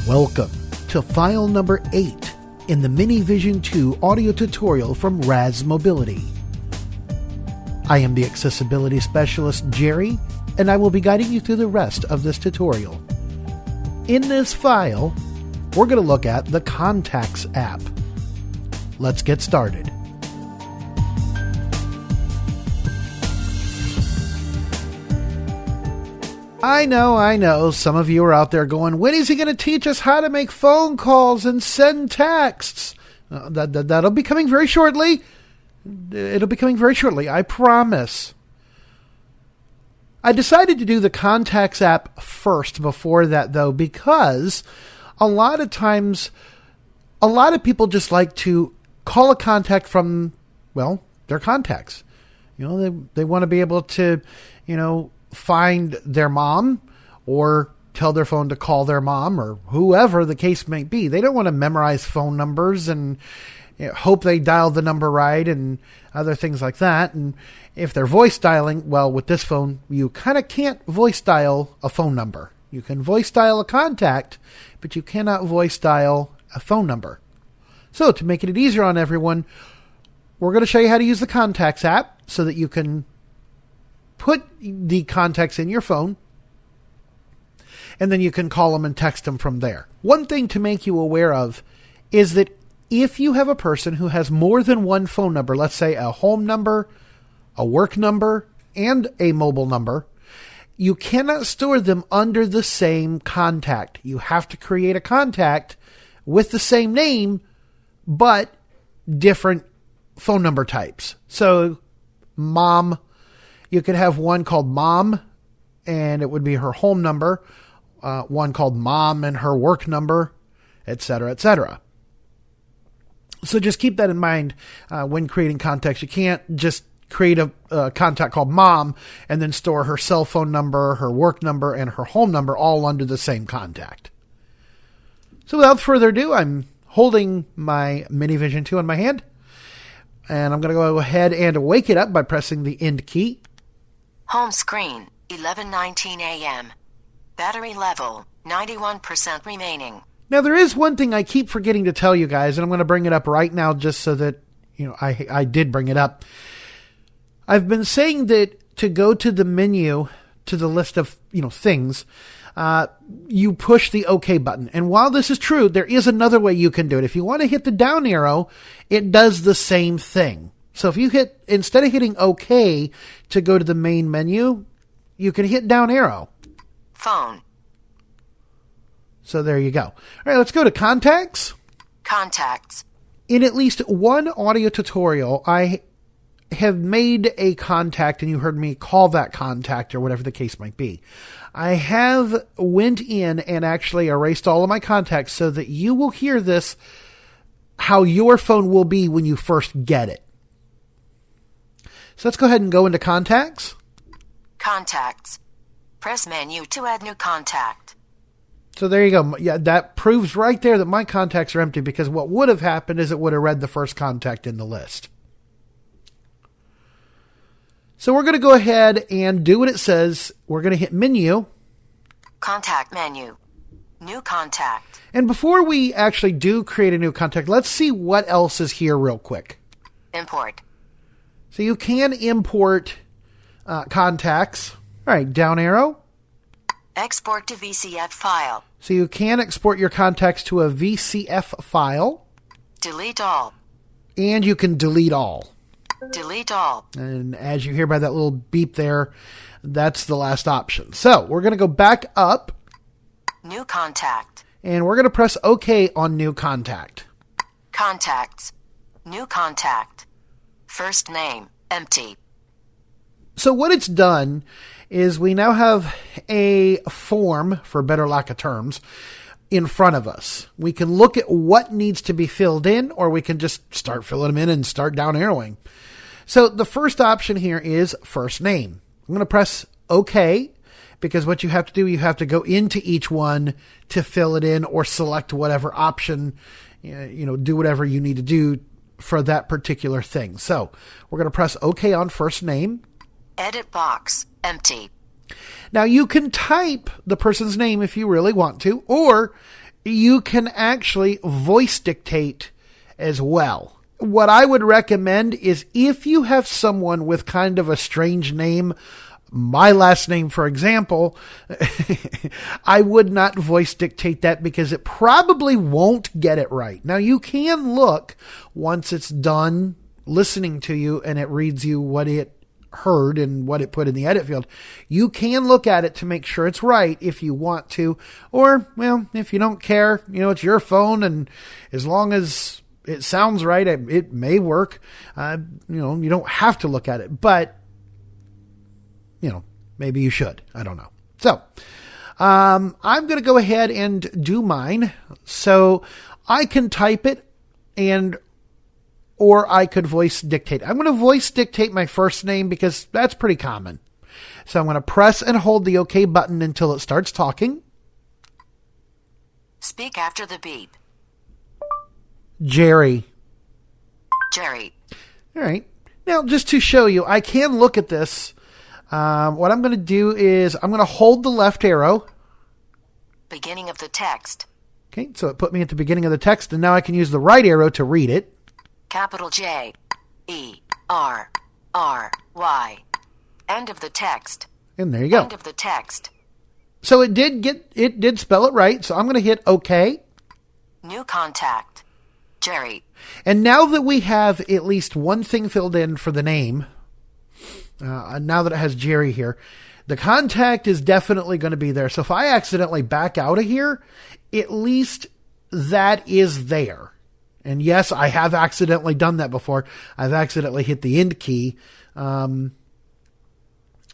Welcome to file number 8 in the MiniVision 2 audio tutorial from Raz Mobility. I am the accessibility specialist, Jerry, and I will be guiding you through the rest of this tutorial. In this file, we're going to look at the Contacts app. Let's get started. I know. Some of you are out there going, when is he going to teach us how to make phone calls and send texts? That'll be coming very shortly. It'll be coming very shortly, I promise. I decided to do the Contacts app first before that, though, because a lot of times, a lot of people just like to call a contact from, well, their contacts. You know, they want to be able to, find their mom or tell their phone to call their mom or whoever the case may be. They don't want to memorize phone numbers and hope they dial the number right and other things like that. And if they're voice dialing, well, with this phone, you kind of can't voice dial a phone number. You can voice dial a contact, but you cannot voice dial a phone number. So to make it easier on everyone, we're going to show you how to use the Contacts app so that you can put the contacts in your phone, and then you can call them and text them from there. One thing to make you aware of is that if you have a person who has more than one phone number, let's say a home number, a work number, and a mobile number, you cannot store them under the same contact. You have to create a contact with the same name, but different phone number types. So, mom, you could have one called Mom, and it would be her home number, one called Mom and her work number, etc., etc. So just keep that in mind when creating contacts. You can't just create a contact called Mom and then store her cell phone number, her work number, and her home number all under the same contact. So without further ado, I'm holding my MiniVision 2 in my hand, and I'm going to go ahead and wake it up by pressing the End key. Home screen, 11:19 a.m. Battery level, 91% remaining. Now, there is one thing I keep forgetting to tell you guys, and I'm going to bring it up right now just so that, I did bring it up. I've been saying that to go to the menu, to the list of, things, you push the OK button. And while this is true, there is another way you can do it. If you want to hit the down arrow, it does the same thing. So if you instead of hitting OK to go to the main menu, you can hit down arrow. Phone. So there you go. All right, let's go to Contacts. Contacts. In at least one audio tutorial, I have made a contact, and you heard me call that contact or whatever the case might be. I have went in and actually erased all of my contacts so that you will hear this, how your phone will be when you first get it. So let's go ahead and go into Contacts. Contacts. Press menu to add new contact. So there you go. Yeah, that proves right there that my contacts are empty, because what would have happened is it would have read the first contact in the list. So we're going to go ahead and do what it says. We're going to hit Menu. Contact menu. New contact. And before we actually do create a new contact, let's see what else is here real quick. Import. So you can import contacts. All right, down arrow. Export to VCF file. So you can export your contacts to a VCF file. Delete all. And you can delete all. Delete all. And as you hear by that little beep there, that's the last option. So we're going to go back up. New contact. And we're going to press OK on New Contact. Contacts. New contact. First name, empty. So what it's done is we now have a form, for better lack of terms, in front of us. We can look at what needs to be filled in, or we can just start filling them in and start down arrowing. So the first option here is first name. I'm going to press OK, because what you have to do, you have to go into each one to fill it in or select whatever option, do whatever you need to do for that particular thing. So we're going to press OK on first name. Edit box, empty. Now you can type the person's name if you really want to, or you can actually voice dictate as well. What I would recommend is if you have someone with kind of a strange name, my last name, for example, I would not voice dictate that because it probably won't get it right. Now, you can look once it's done listening to you and it reads you what it heard and what it put in the edit field. You can look at it to make sure it's right if you want to, or, well, if you don't care, it's your phone, and as long as it sounds right, it may work. You don't have to look at it, but maybe you should. I don't know. So, I'm going to go ahead and do mine. So I can type it or I could voice dictate. I'm going to voice dictate my first name because that's pretty common. So I'm going to press and hold the OK button until it starts talking. Speak after the beep. Jerry. Jerry. All right. Now, just to show you, I can look at this. What I'm going to do is I'm going to hold the left arrow. Beginning of the text. Okay, so it put me at the beginning of the text, and now I can use the right arrow to read it. Capital J, E, R, R, Y. End of the text. And there you go. End of the text. So it did spell it right, so I'm going to hit OK. New contact. Jerry. And now that we have at least one thing filled in for the name, now that it has Jerry here, the contact is definitely going to be there. So if I accidentally back out of here, at least that is there. And yes, I have accidentally done that before. I've accidentally hit the end key when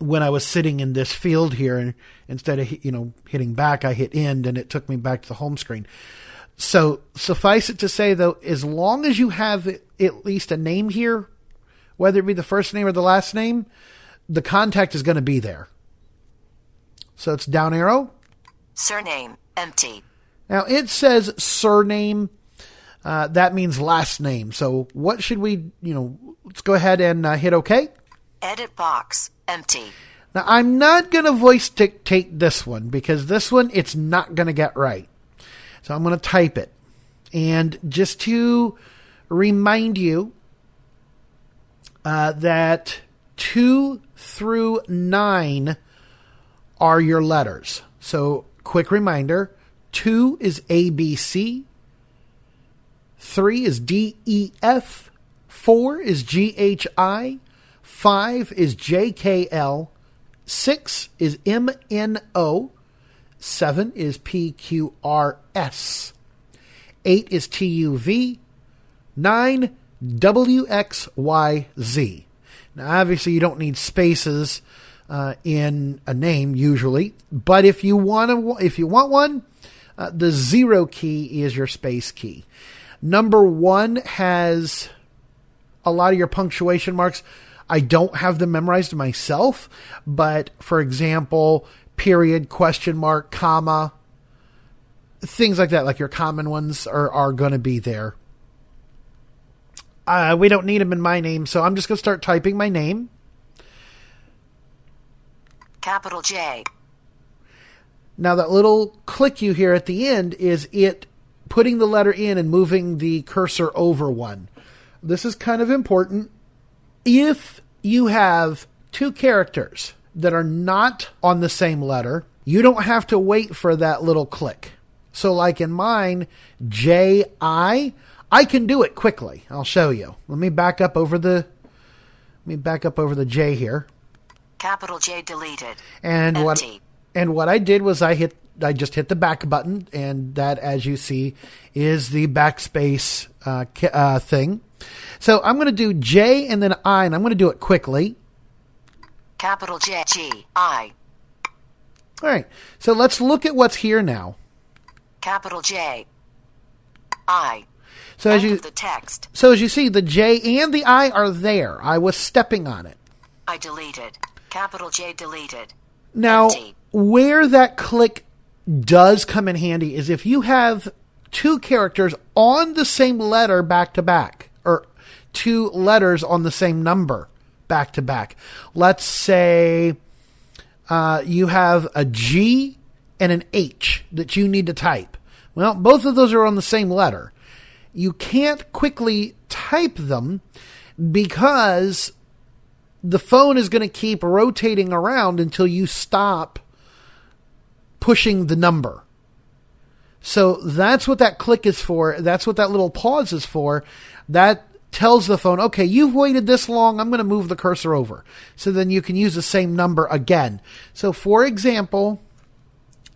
I was sitting in this field here, and instead of hitting back, I hit end, and it took me back to the home screen. So suffice it to say, though, as long as you have at least a name here, whether it be the first name or the last name, the contact is going to be there. So it's down arrow. Surname, empty. Now it says surname. That means last name. So what should we, let's go ahead and hit OK. Edit box, empty. Now I'm not going to voice dictate this one because this one, it's not going to get right. So I'm going to type it. And just to remind you that 2 through 9 are your letters. So quick reminder, 2 is ABC, 3 is DEF, 4 is GHI, 5 is JKL, 6 is MNO, 7 is PQRS, 8 is TUV, 9 WXYZ. Now, obviously, you don't need spaces in a name usually, but if you want one, the 0 key is your space key. Number 1 has a lot of your punctuation marks. I don't have them memorized myself, but for example, period, question mark, comma, things like that, like your common ones are going to be there. We don't need them in my name, so I'm just going to start typing my name. Capital J. Now that little click you hear at the end is it putting the letter in and moving the cursor over one. This is kind of important. If you have 2 characters that are not on the same letter, you don't have to wait for that little click. So like in mine, J-I, I can do it quickly. I'll show you. Let me back up over the J here. Capital J deleted. And empty. what I did was I just hit the back button, and that, as you see, is the backspace thing. So I'm going to do J and then I, and I'm going to do it quickly. Capital J, G, I. All right. So let's look at what's here now. Capital J, I. So End of the text. So as you see, the J and the I are there. I was stepping on it. I deleted. Capital J deleted. Now, empty. Where that click does come in handy is if you have 2 characters on the same letter back to back, or 2 letters on the same number back to back. Let's say you have a G and an H that you need to type. Well, both of those are on the same letter. You can't quickly type them because the phone is going to keep rotating around until you stop pushing the number. So that's what that click is for. That's what that little pause is for. That tells the phone, okay, you've waited this long. I'm going to move the cursor over. So then you can use the same number again. So for example,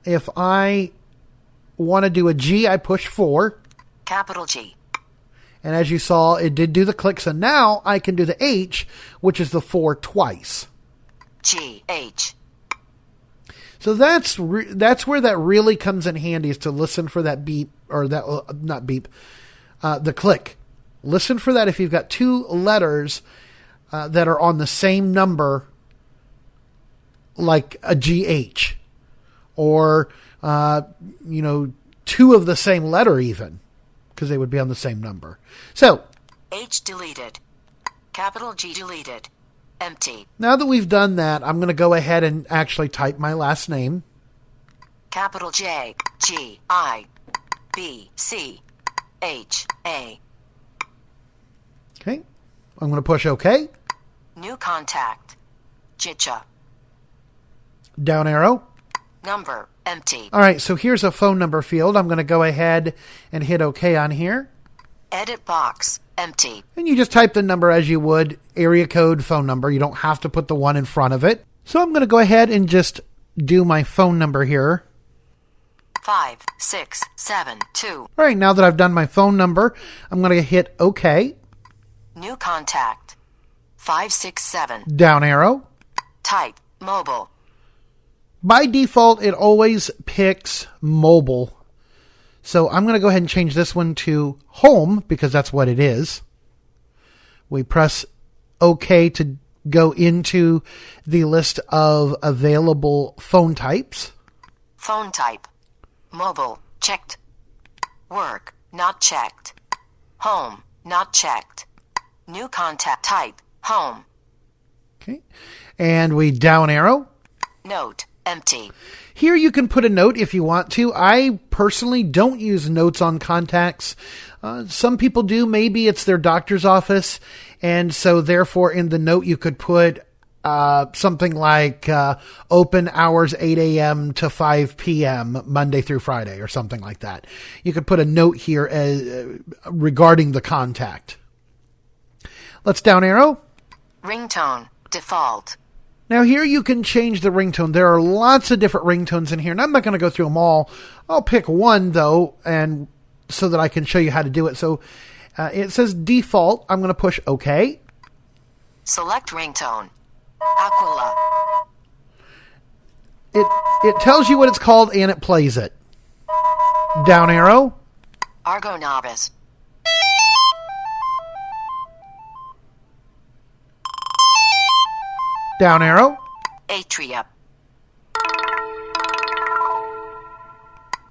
if I want to do a G, I push 4. Capital G. And as you saw, it did do the click. So now I can do the H, which is the 4 twice. G, H. So that's where that really comes in handy, is to listen for that beep, or that, not beep, the click. Listen for that if you've got 2 letters that are on the same number, like a GH, or 2 of the same letter even, because they would be on the same number. So, H deleted. Capital G deleted. Empty. Now that we've done that, I'm going to go ahead and actually type my last name. Capital J, G, I, B, C, H, A. Okay. I'm going to push OK. New contact. Jicha. Down arrow. Number, empty. All right, so here's a phone number field. I'm going to go ahead and hit OK on here. Edit box, empty. And you just type the number as you would, area code, phone number. You don't have to put the 1 in front of it. So I'm going to go ahead and just do my phone number here. 5672. All right, now that I've done my phone number, I'm going to hit OK. New contact. 567. Down arrow. Type, mobile. By default, it always picks mobile. So I'm going to go ahead and change this one to home, because that's what it is. We press OK to go into the list of available phone types. Phone type. Mobile, checked. Work, not checked. Home, not checked. New contact type, home. Okay. And we down arrow. Note, empty. Here you can put a note if you want to. I personally don't use notes on contacts. Some people do. Maybe it's their doctor's office. And so therefore in the note you could put something like open hours 8 a.m. to 5 p.m. Monday through Friday, or something like that. You could put a note here regarding the contact. Let's down arrow. Ringtone, default. Now here you can change the ringtone. There are lots of different ringtones in here, and I'm not going to go through them all. I'll pick one though, and so that I can show you how to do it. So it says default. I'm going to push OK. Select ringtone. Aquila. It tells you what it's called and it plays it. Down arrow. Argo Novice. Down arrow. Atria.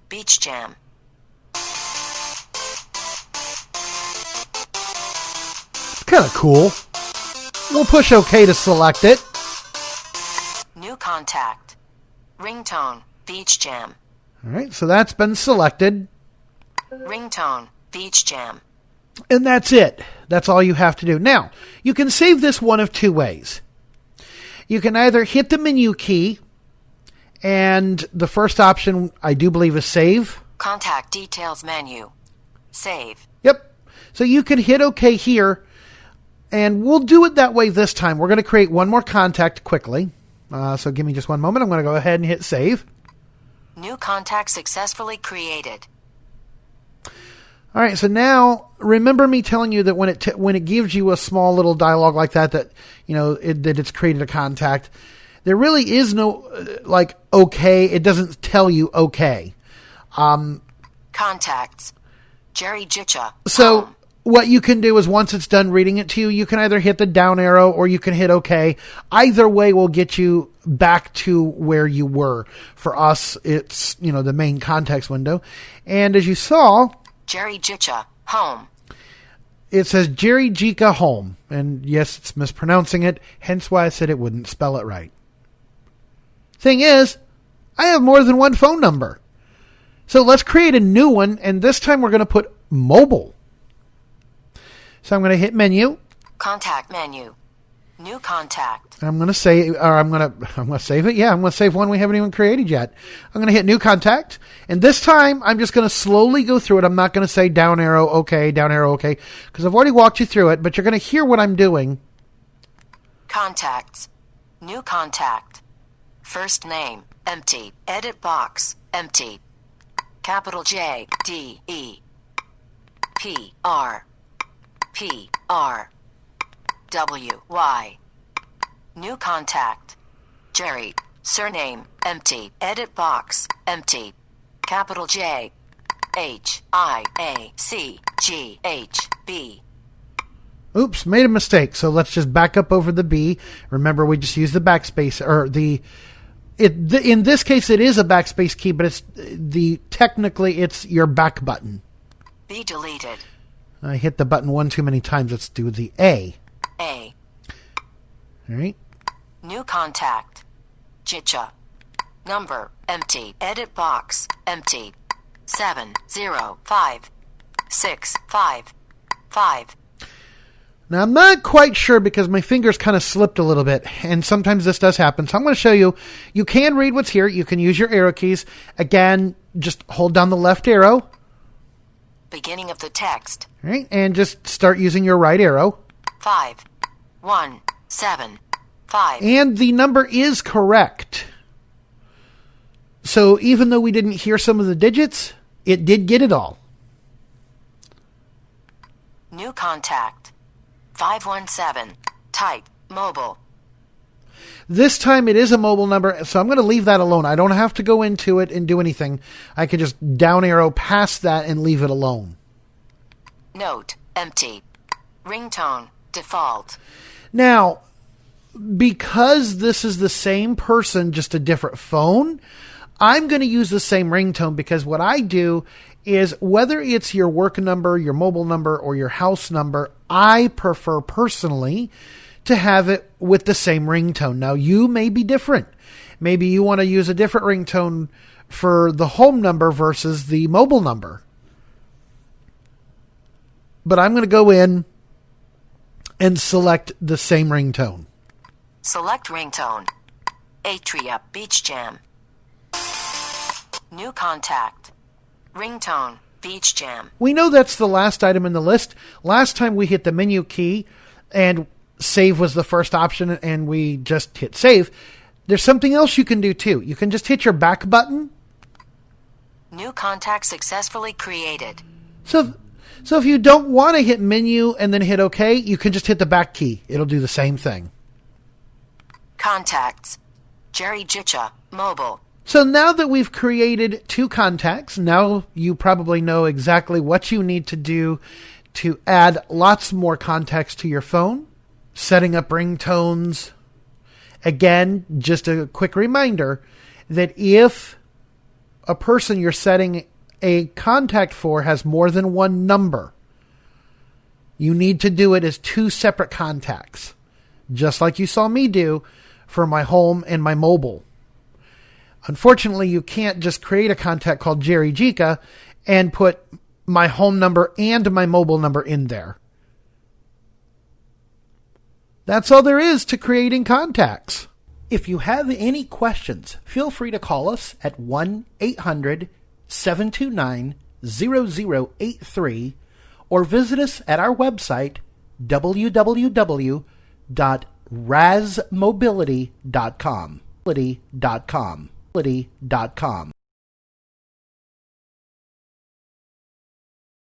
Beach Jam. It's kind of cool. We'll push OK to select it. New contact. Ringtone, Beach Jam. All right, so that's been selected. Ringtone, Beach Jam. And that's it. That's all you have to do. Now, you can save this one of 2 ways. You can either hit the menu key, and the first option, I do believe, is save. Contact details menu. Save. Yep. So you can hit OK here, and we'll do it that way this time. We're going to create one more contact quickly. So give me just one moment. I'm going to go ahead and hit save. New contact successfully created. All right, so now remember me telling you that when it gives you a small little dialogue like that that it's created a contact, there really is no okay. It doesn't tell you okay. Contacts. Jerry Jicha. So what you can do is once it's done reading it to you, you can either hit the down arrow or you can hit OK. Either way will get you back to where you were. For us, it's the main context window, and as you saw. Jerry Jicha, home. It says Jerry Jicha home. And yes, it's mispronouncing it, hence why I said it wouldn't spell it right. Thing is, I have more than one phone number. So let's create a new one, and this time we're going to put mobile. So I'm going to hit menu. Contact menu. New contact. I'm going to say, or I'm going to save it. Yeah, I'm going to save one we haven't even created yet. I'm going to hit new contact. And this time I'm just going to slowly go through it. I'm not going to say down arrow, okay, because I've already walked you through it, but you're going to hear what I'm doing. Contacts. New contact. First name, empty. Edit box, empty. Capital J, D, E. P, R. P, R. W, Y. New contact. Jerry. Surname, empty. Edit box, empty. Capital J. H, I, A, C, G, H, B. Oops, made a mistake. So let's just back up over the B. Remember, we just used the backspace, or in this case, it is a backspace key, but technically it's your back button. B deleted. I hit the button one too many times. Let's do the A. A. All right. New contact. Chicha. Number, empty. Edit box, empty. 70565. Now, I'm not quite sure because my fingers kind of slipped a little bit, and sometimes this does happen. So I'm going to show you. You can read what's here. You can use your arrow keys. Again, just hold down the left arrow. Beginning of the text. All right, and just start using your right arrow. 5, 1, 7, 5. And the number is correct. So even though we didn't hear some of the digits, it did get it all. New contact. 517. Type. Mobile. This time it is a mobile number, so I'm going to leave that alone. I don't have to go into it and do anything. I could just down arrow past that and leave it alone. Note. Empty. Ringtone. Default. Now, because this is the same person, just a different phone, I'm going to use the same ringtone because what I do is whether it's your work number, your mobile number, or your house number, I prefer personally to have it with the same ringtone. Now, you may be different. Maybe you want to use a different ringtone for the home number versus the mobile number. But I'm going to go in and select the same ringtone. Select ringtone. Atria Beach Jam. New contact. Ringtone. Beach Jam. We know that's the last item in the list. Last time we hit the menu key and save was the first option and we just hit save. There's something else you can do too. You can just hit your back button. New contact successfully created. So if you don't want to hit menu and then hit OK, you can just hit the back key. It'll do the same thing. Contacts. Jerry Jicha. Mobile. So now that we've created 2 contacts, now you probably know exactly what you need to do to add lots more contacts to your phone. Setting up ringtones. Again, just a quick reminder that if a person you're setting a contact for has more than one number, you need to do it as 2 separate contacts, just like you saw me do for my home and my mobile. Unfortunately, you can't just create a contact called Jerry Jika and put my home number and my mobile number in there. That's all there is to creating contacts. If you have any questions, feel free to call us at 1-800-729-0083 or visit us at our website, www.razmobility.com.